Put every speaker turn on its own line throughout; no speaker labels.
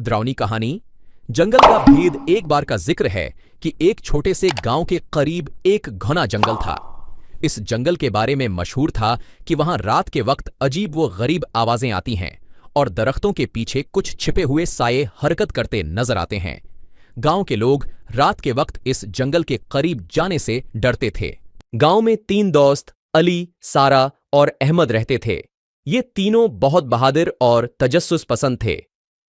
डरावनी कहानी। जंगल का भेद। एक बार का जिक्र है कि एक छोटे से गांव के करीब एक घना जंगल था। इस जंगल के बारे में मशहूर था कि वहां रात के वक्त अजीब व गरीब आवाजें आती हैं और दरख्तों के पीछे कुछ छिपे हुए साये हरकत करते नजर आते हैं। गांव के लोग रात के वक्त इस जंगल के करीब जाने से डरते थे। गांव में 3 दोस्त अली, सारा और अहमद रहते थे। ये तीनों बहुत बहादुर और तजस्सुस पसंद थे।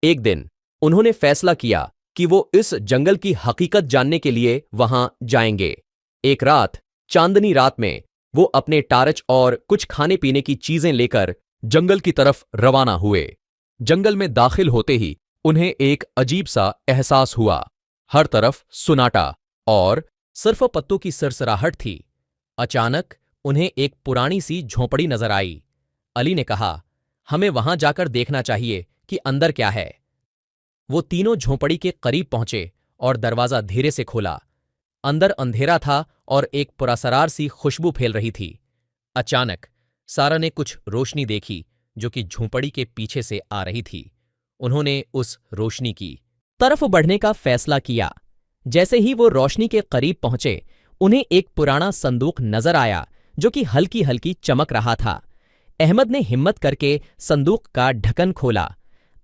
एक दिन उन्होंने फैसला किया कि वो इस जंगल की हकीकत जानने के लिए वहां जाएंगे। एक रात, चांदनी रात में, वो अपने टार्च और कुछ खाने पीने की चीजें लेकर जंगल की तरफ रवाना हुए। जंगल में दाखिल होते ही उन्हें एक अजीब सा एहसास हुआ। हर तरफ सुनाटा और सिर्फ पत्तों की सरसराहट थी। अचानक उन्हें एक पुरानी सी झोंपड़ी नजर आई। अली ने कहा, हमें वहां जाकर देखना चाहिए कि अंदर क्या है। वो तीनों झोंपड़ी के करीब पहुंचे और दरवाजा धीरे से खोला। अंदर अंधेरा था और एक पुरसरार सी खुशबू फैल रही थी। अचानक सारा ने कुछ रोशनी देखी जो कि झोंपड़ी के पीछे से आ रही थी। उन्होंने उस रोशनी की तरफ बढ़ने का फैसला किया। जैसे ही वो रोशनी के करीब पहुंचे, उन्हें एक पुराना संदूक नजर आया जो कि हल्की हल्की चमक रहा था। अहमद ने हिम्मत करके संदूक का ढक्कन खोला।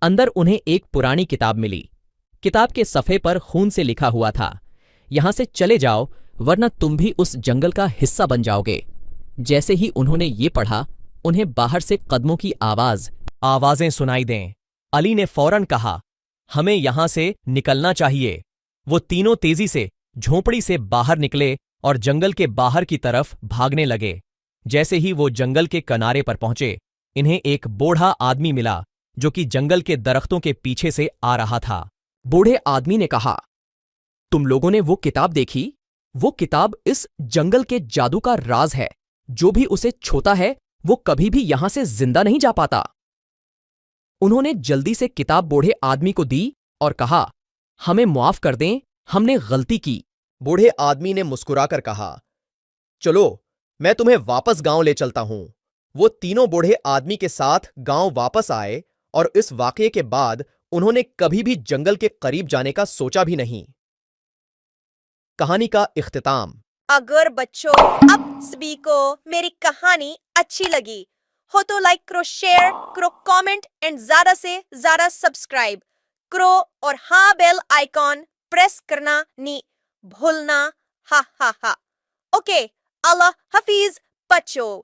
अंदर उन्हें एक पुरानी किताब मिली। किताब के सफ़े पर खून से लिखा हुआ था, यहां से चले जाओ वरना तुम भी उस जंगल का हिस्सा बन जाओगे। जैसे ही उन्होंने ये पढ़ा, उन्हें बाहर से कदमों की आवाजें सुनाई दें। अली ने फौरन कहा, हमें यहां से निकलना चाहिए। वो तीनों तेजी से झोंपड़ी से बाहर निकले और जंगल के बाहर की तरफ भागने लगे। जैसे ही वो जंगल के किनारे पर पहुंचे, इन्हें एक बूढ़ा आदमी मिला जो कि जंगल के दरख्तों के पीछे से आ रहा था। बूढ़े आदमी ने कहा, तुम लोगों ने वो किताब देखी? वो किताब इस जंगल के जादू का राज है। जो भी उसे छूता है वो कभी भी यहां से जिंदा नहीं जा पाता। उन्होंने जल्दी से किताब बूढ़े आदमी को दी और कहा, हमें माफ कर दें, हमने गलती की।
बूढ़े आदमी ने मुस्कुराकर कहा, चलो मैं तुम्हें वापस गांव ले चलता हूं। वो तीनों बूढ़े आदमी के साथ गांव वापस आए और इस वाकये के बाद उन्होंने कभी भी जंगल के करीब जाने का सोचा भी नहीं। कहानी का इख्तिताम।
अगर बच्चों आप सभी को मेरी कहानी अच्छी लगी हो तो लाइक करो, शेयर करो, कमेंट एंड ज्यादा से ज्यादा सब्सक्राइब करो और हाँ बेल आइकॉन प्रेस करना नहीं भूलना। हा हा हा। ओके, अल्लाह हाफिज बच्चों।